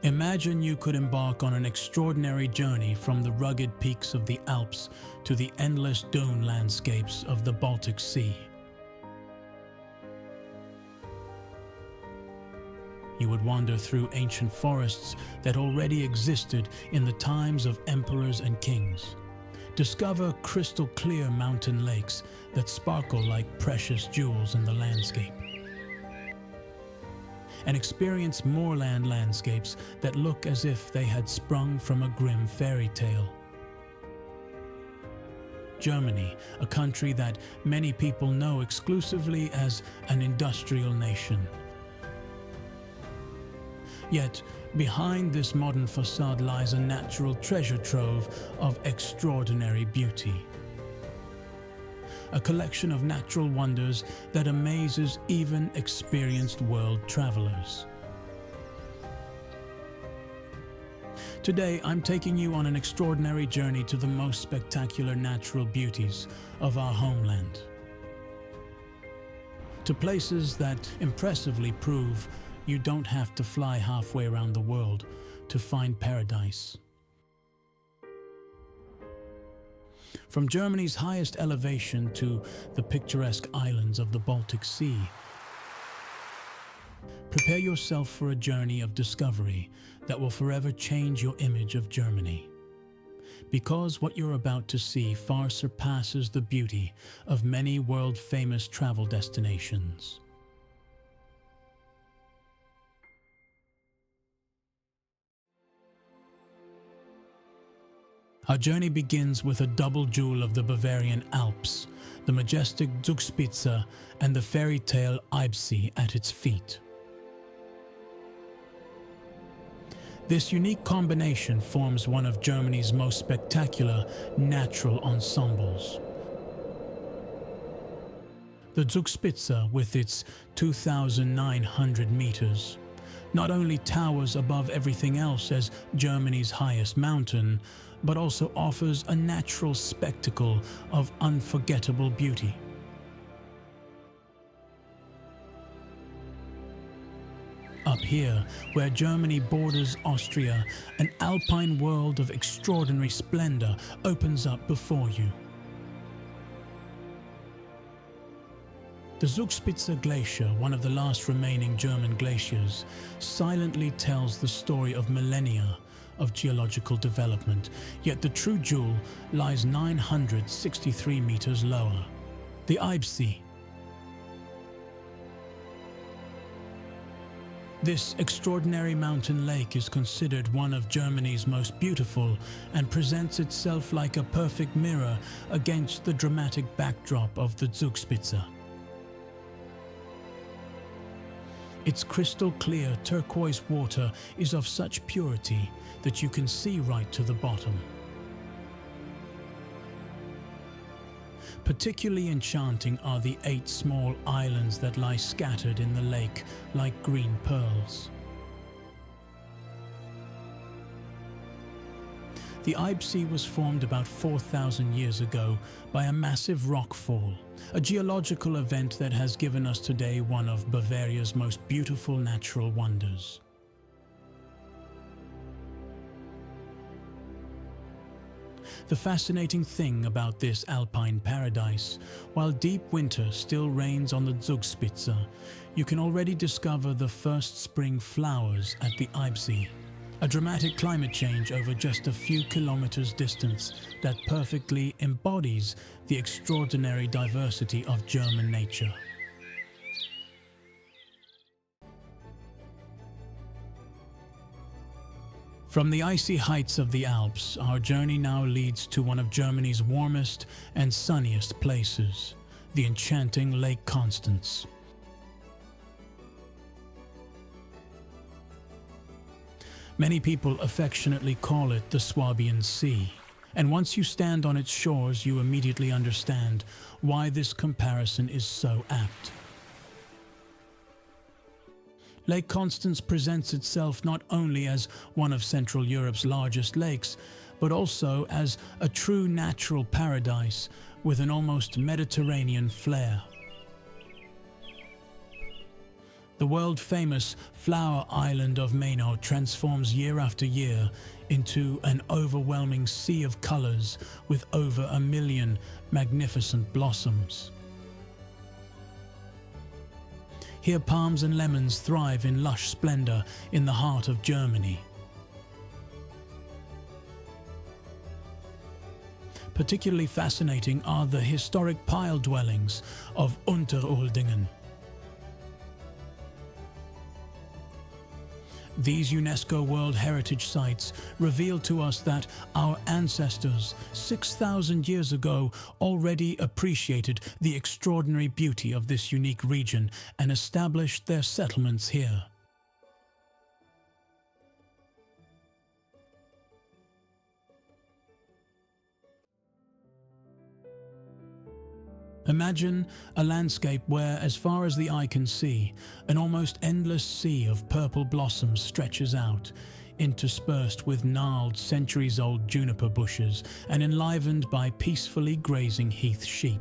Imagine you could embark on an extraordinary journey from the rugged peaks of the Alps to the endless dune landscapes of the Baltic Sea. You would wander through ancient forests that already existed in the times of emperors and kings. Discover crystal clear mountain lakes that sparkle like precious jewels in the landscape. And experience moorland landscapes that look as if they had sprung from a grim fairy tale. Germany, a country that many people know exclusively as an industrial nation. Yet, behind this modern facade lies a natural treasure trove of extraordinary beauty. A collection of natural wonders that amazes even experienced world travelers. Today, I'm taking you on an extraordinary journey to the most spectacular natural beauties of our homeland. To places that impressively prove you don't have to fly halfway around the world to find paradise. From Germany's highest elevation to the picturesque islands of the Baltic Sea, prepare yourself for a journey of discovery that will forever change your image of Germany. Because what you're about to see far surpasses the beauty of many world-famous travel destinations. Our journey begins with a double jewel of the Bavarian Alps, the majestic Zugspitze and the fairy tale Eibsee at its feet. This unique combination forms one of Germany's most spectacular natural ensembles. The Zugspitze, with its 2,900 meters, not only towers above everything else as Germany's highest mountain, but also offers a natural spectacle of unforgettable beauty. Up here, where Germany borders Austria, an alpine world of extraordinary splendor opens up before you. The Zugspitze Glacier, one of the last remaining German glaciers, silently tells the story of millennia of geological development, yet the true jewel lies 963 meters lower, the Eibsee. This extraordinary mountain lake is considered one of Germany's most beautiful and presents itself like a perfect mirror against the dramatic backdrop of the Zugspitze. Its crystal clear turquoise water is of such purity that you can see right to the bottom. Particularly enchanting are the 8 small islands that lie scattered in the lake like green pearls. The Eibsee was formed about 4,000 years ago by a massive rockfall, a geological event that has given us today one of Bavaria's most beautiful natural wonders. The fascinating thing about this alpine paradise, while deep winter still reigns on the Zugspitze, you can already discover the first spring flowers at the Eibsee. A dramatic climate change over just a few kilometers distance that perfectly embodies the extraordinary diversity of German nature. From the icy heights of the Alps, our journey now leads to one of Germany's warmest and sunniest places, the enchanting Lake Constance. Many people affectionately call it the Swabian Sea, and once you stand on its shores, you immediately understand why this comparison is so apt. Lake Constance presents itself not only as one of Central Europe's largest lakes, but also as a true natural paradise with an almost Mediterranean flair. The world-famous flower island of Mainau transforms year after year into an overwhelming sea of colors with over 1 million magnificent blossoms. Here palms and lemons thrive in lush splendor in the heart of Germany. Particularly fascinating are the historic pile dwellings of Unteruldingen. These UNESCO World Heritage Sites reveal to us that our ancestors 6,000 years ago already appreciated the extraordinary beauty of this unique region and established their settlements here. Imagine a landscape where, as far as the eye can see, an almost endless sea of purple blossoms stretches out, interspersed with gnarled, centuries-old juniper bushes and enlivened by peacefully grazing Heath sheep.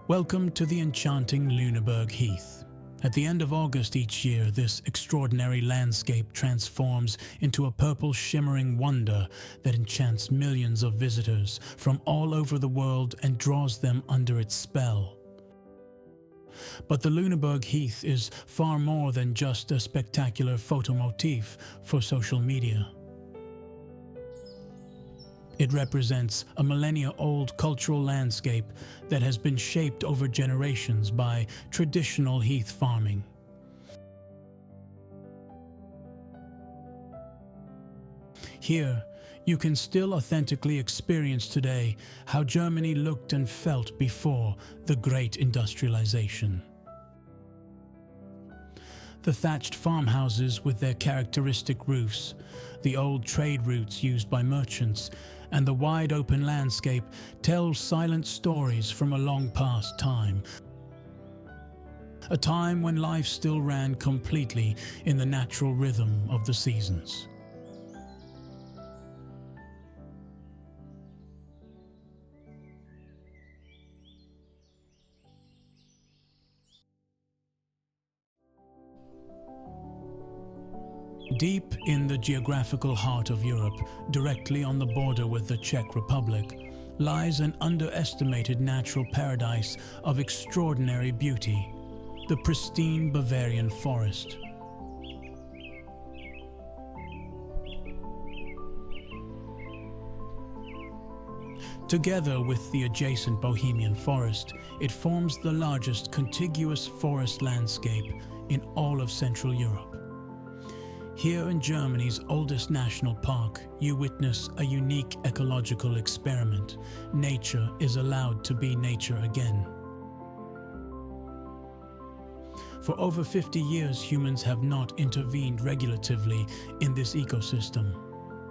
Welcome to the enchanting Lüneburg Heath. At the end of August each year, this extraordinary landscape transforms into a purple shimmering wonder that enchants millions of visitors from all over the world and draws them under its spell. But the Lüneburg Heath is far more than just a spectacular photo motif for social media. It represents a millennia-old cultural landscape that has been shaped over generations by traditional heath farming. Here, you can still authentically experience today how Germany looked and felt before the Great Industrialization. The thatched farmhouses with their characteristic roofs, the old trade routes used by merchants, and the wide open landscape tell silent stories from a long past time. A time when life still ran completely in the natural rhythm of the seasons. Deep in the geographical heart of Europe, directly on the border with the Czech Republic, lies an underestimated natural paradise of extraordinary beauty, the pristine Bavarian forest. Together with the adjacent Bohemian forest, it forms the largest contiguous forest landscape in all of Central Europe. Here in Germany's oldest national park, you witness a unique ecological experiment. Nature is allowed to be nature again. For over 50 years, humans have not intervened regulatively in this ecosystem.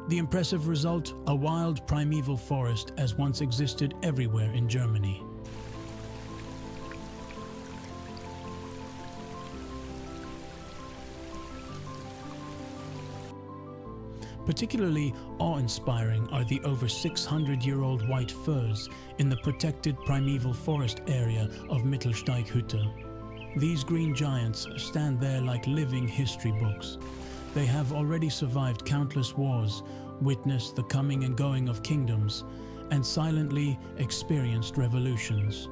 The impressive result, a wild primeval forest as once existed everywhere in Germany. Particularly awe-inspiring are the over 600-year-old white firs in the protected primeval forest area of Mittelsteighütte. These green giants stand there like living history books. They have already survived countless wars, witnessed the coming and going of kingdoms, and silently experienced revolutions.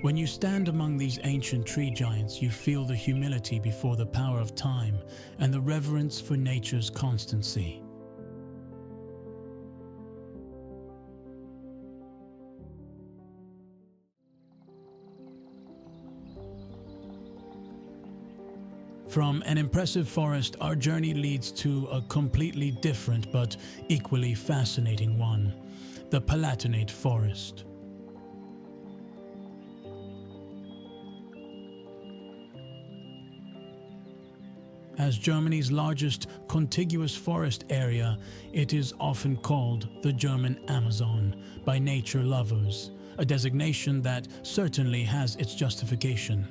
When you stand among these ancient tree giants, you feel the humility before the power of time and the reverence for nature's constancy. From an impressive forest, our journey leads to a completely different but equally fascinating one, the Palatinate forest. As Germany's largest contiguous forest area, it is often called the German Amazon by nature lovers, a designation that certainly has its justification.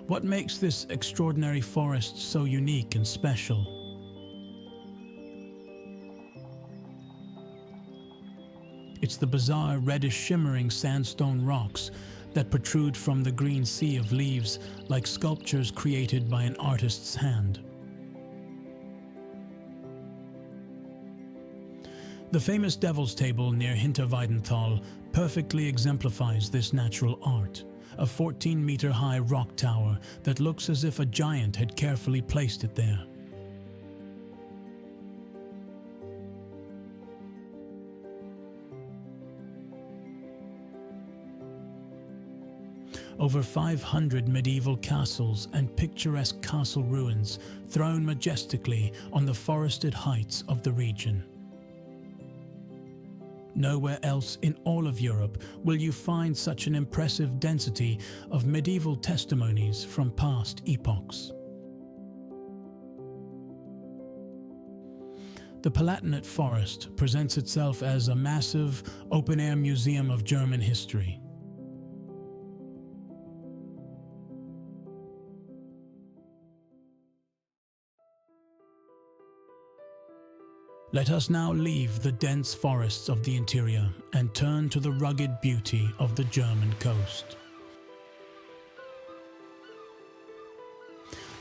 What makes this extraordinary forest so unique and special? It's the bizarre reddish shimmering sandstone rocks that protrude from the green sea of leaves like sculptures created by an artist's hand. The famous Devil's Table near Hinterweidenthal perfectly exemplifies this natural art, a 14-meter-high rock tower that looks as if a giant had carefully placed it there. Over 500 medieval castles and picturesque castle ruins thrown majestically on the forested heights of the region. Nowhere else in all of Europe will you find such an impressive density of medieval testimonies from past epochs. The Palatinate forest presents itself as a massive, open-air museum of German history. Let us now leave the dense forests of the interior and turn to the rugged beauty of the German coast.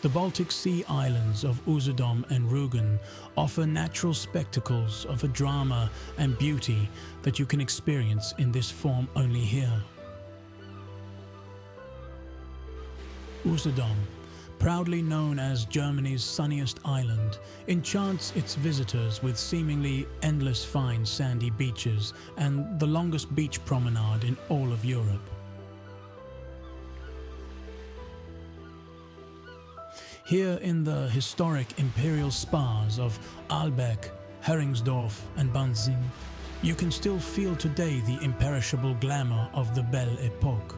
The Baltic Sea islands of Usedom and Rügen offer natural spectacles of a drama and beauty that you can experience in this form only here. Usedom, proudly known as Germany's sunniest island, enchants its visitors with seemingly endless fine sandy beaches and the longest beach promenade in all of Europe. Here in the historic imperial spas of Aalbeck, Heringsdorf and Banzin, you can still feel today the imperishable glamour of the Belle Époque.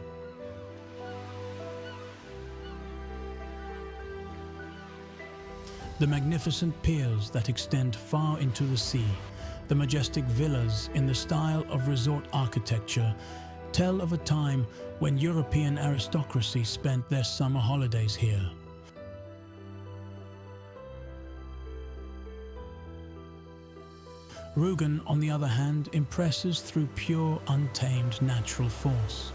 The magnificent piers that extend far into the sea, the majestic villas in the style of resort architecture, tell of a time when European aristocracy spent their summer holidays here. Rügen, on the other hand, impresses through pure, untamed natural force.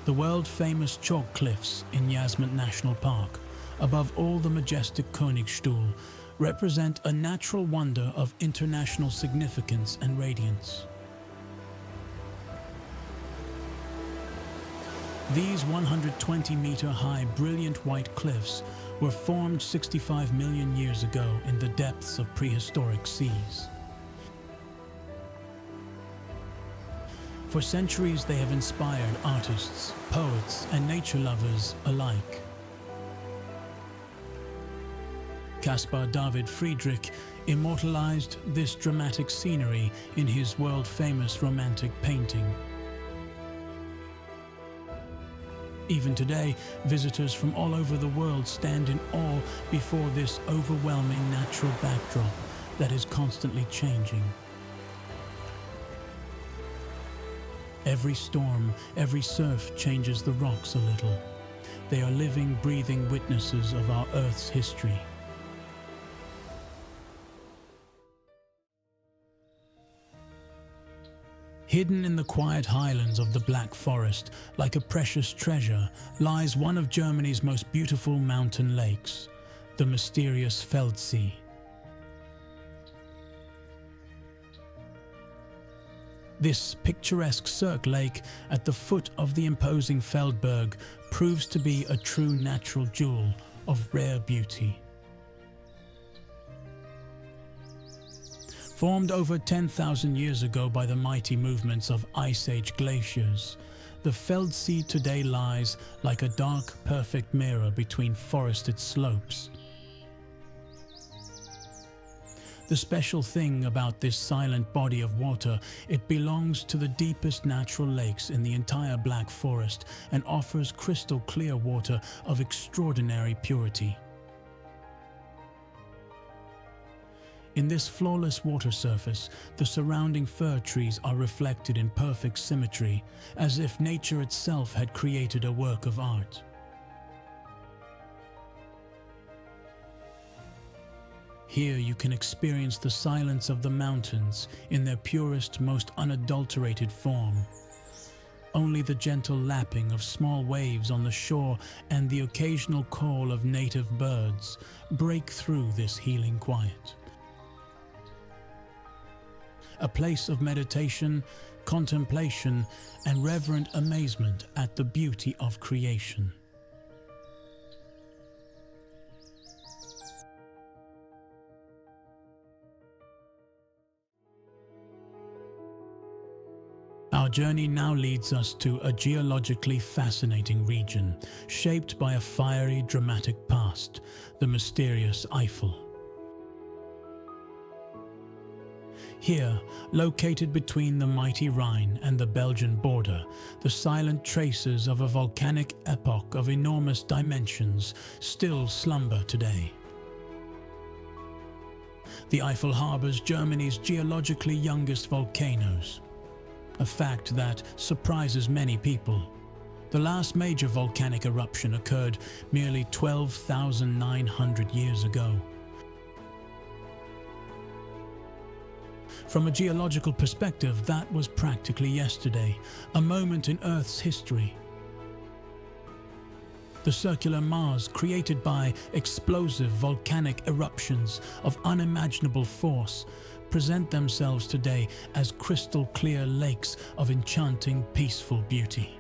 The world-famous chalk cliffs in Jasmine National Park, above all the majestic Königstuhl, represent a natural wonder of international significance and radiance. These 120-meter-high brilliant white cliffs were formed 65 million years ago in the depths of prehistoric seas. For centuries they have inspired artists, poets, and nature lovers alike. Caspar David Friedrich immortalized this dramatic scenery in his world-famous romantic painting. Even today, visitors from all over the world stand in awe before this overwhelming natural backdrop that is constantly changing. Every storm, every surf changes the rocks a little. They are living, breathing witnesses of our Earth's history. Hidden in the quiet highlands of the Black Forest, like a precious treasure, lies one of Germany's most beautiful mountain lakes, the mysterious Feldsee. This picturesque cirque lake at the foot of the imposing Feldberg proves to be a true natural jewel of rare beauty. Formed over 10,000 years ago by the mighty movements of Ice Age glaciers, the Feldsee today lies like a dark, perfect mirror between forested slopes. The special thing about this silent body of water, it belongs to the deepest natural lakes in the entire Black Forest and offers crystal clear water of extraordinary purity. In this flawless water surface, the surrounding fir trees are reflected in perfect symmetry, as if nature itself had created a work of art. Here you can experience the silence of the mountains in their purest, most unadulterated form. Only the gentle lapping of small waves on the shore and the occasional call of native birds break through this healing quiet. A place of meditation, contemplation, and reverent amazement at the beauty of creation. Our journey now leads us to a geologically fascinating region, shaped by a fiery, dramatic past, the mysterious Eifel. Here, located between the mighty Rhine and the Belgian border, the silent traces of a volcanic epoch of enormous dimensions still slumber today. The Eifel harbors Germany's geologically youngest volcanoes, a fact that surprises many people. The last major volcanic eruption occurred merely 12,900 years ago. From a geological perspective, that was practically yesterday, a moment in Earth's history. The circular Mars, created by explosive volcanic eruptions of unimaginable force, present themselves today as crystal-clear lakes of enchanting, peaceful beauty.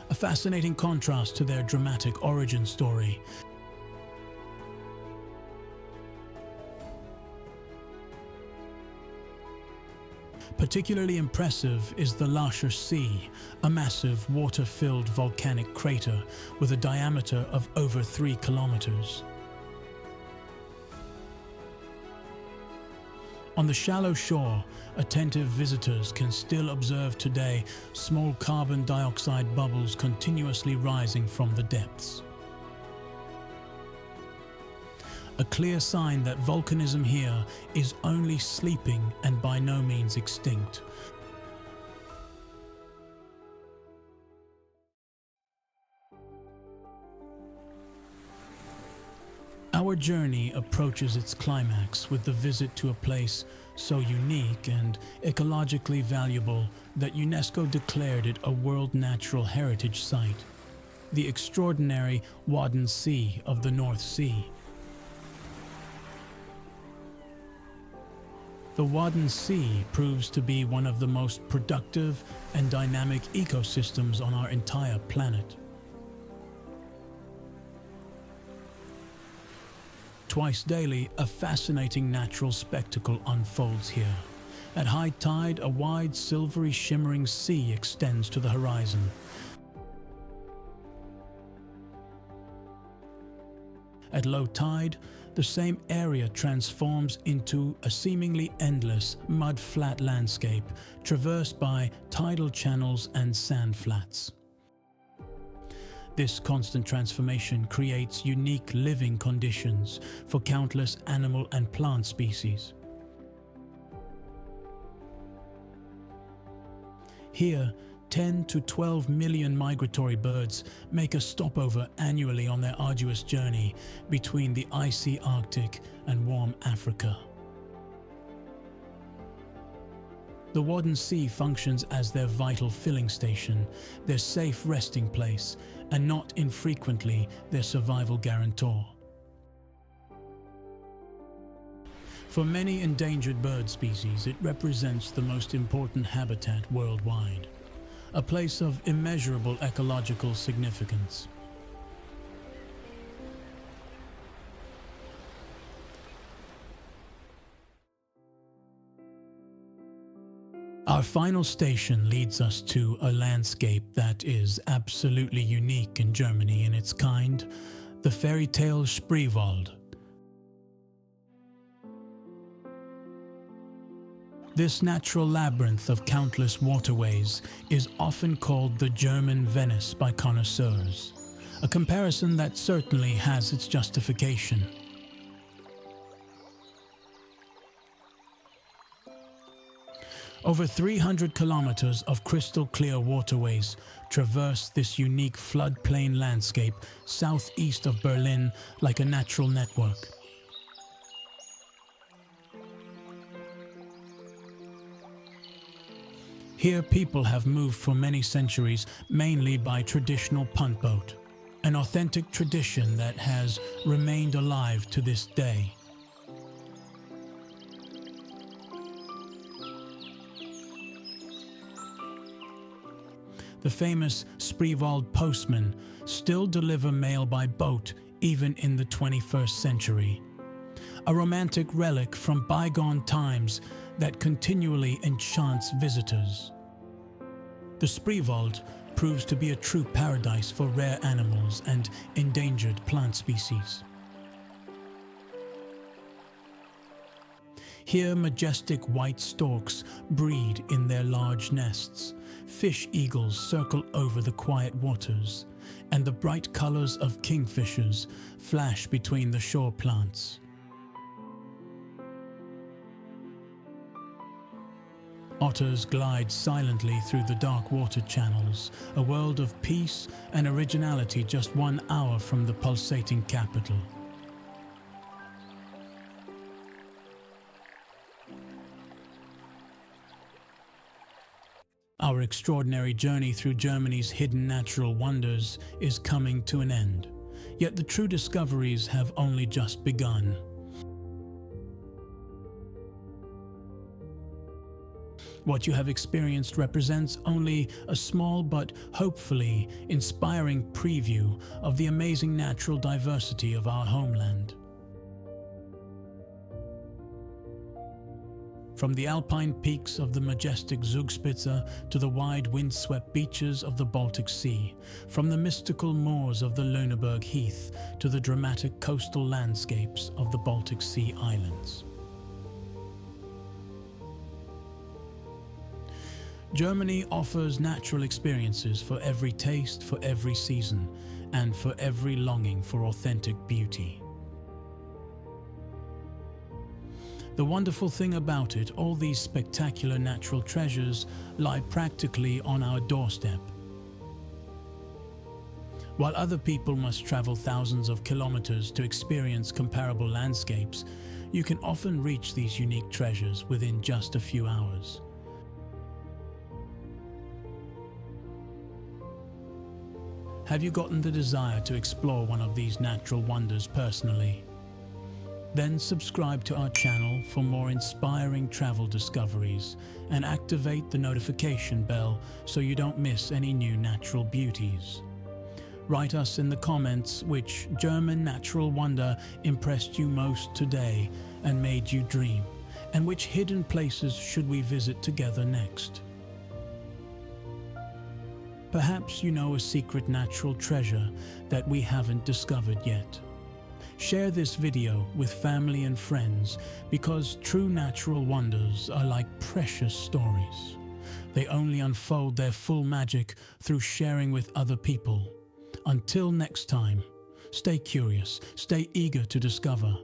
A fascinating contrast to their dramatic origin story. Particularly impressive is the Larcher Sea, a massive water-filled volcanic crater with a diameter of over 3 kilometers. On the shallow shore, attentive visitors can still observe today small carbon dioxide bubbles continuously rising from the depths. A clear sign that volcanism here is only sleeping and by no means extinct. Our journey approaches its climax with the visit to a place so unique and ecologically valuable that UNESCO declared it a World Natural Heritage Site, the extraordinary Wadden Sea of the North Sea. The Wadden Sea proves to be one of the most productive and dynamic ecosystems on our entire planet. Twice daily, a fascinating natural spectacle unfolds here. At high tide, a wide, silvery, shimmering sea extends to the horizon. At low tide, the same area transforms into a seemingly endless, mud-flat landscape traversed by tidal channels and sand flats. This constant transformation creates unique living conditions for countless animal and plant species. Here, 10 to 12 million migratory birds make a stopover annually on their arduous journey between the icy Arctic and warm Africa. The Wadden Sea functions as their vital filling station, their safe resting place, and not infrequently their survival guarantor. For many endangered bird species, it represents the most important habitat worldwide, a place of immeasurable ecological significance. Our final station leads us to a landscape that is absolutely unique in Germany in its kind, the fairy tale Spreewald. This natural labyrinth of countless waterways is often called the German Venice by connoisseurs, a comparison that certainly has its justification. Over 300 kilometers of crystal-clear waterways traverse this unique floodplain landscape southeast of Berlin like a natural network. Here people have moved for many centuries, mainly by traditional punt boat, an authentic tradition that has remained alive to this day. The famous Spreewald postmen still deliver mail by boat even in the 21st century. A romantic relic from bygone times that continually enchants visitors. The Spreewald proves to be a true paradise for rare animals and endangered plant species. Here, majestic white storks breed in their large nests, fish eagles circle over the quiet waters, and the bright colors of kingfishers flash between the shore plants. Otters glide silently through the dark water channels, a world of peace and originality just 1 hour from the pulsating capital. Our extraordinary journey through Germany's hidden natural wonders is coming to an end, yet the true discoveries have only just begun. What you have experienced represents only a small but hopefully inspiring preview of the amazing natural diversity of our homeland. From the Alpine peaks of the majestic Zugspitze to the wide windswept beaches of the Baltic Sea, from the mystical moors of the Lüneburg Heath to the dramatic coastal landscapes of the Baltic Sea islands. Germany offers natural experiences for every taste, for every season, and for every longing for authentic beauty. The wonderful thing about it, all these spectacular natural treasures lie practically on our doorstep. While other people must travel thousands of kilometers to experience comparable landscapes, you can often reach these unique treasures within just a few hours. Have you gotten the desire to explore one of these natural wonders personally? Then subscribe to our channel for more inspiring travel discoveries and activate the notification bell so you don't miss any new natural beauties. Write us in the comments which German natural wonder impressed you most today and made you dream, and which hidden places should we visit together next. Perhaps you know a secret natural treasure that we haven't discovered yet. Share this video with family and friends because true natural wonders are like precious stories. They only unfold their full magic through sharing with other people. Until next time, stay curious, stay eager to discover,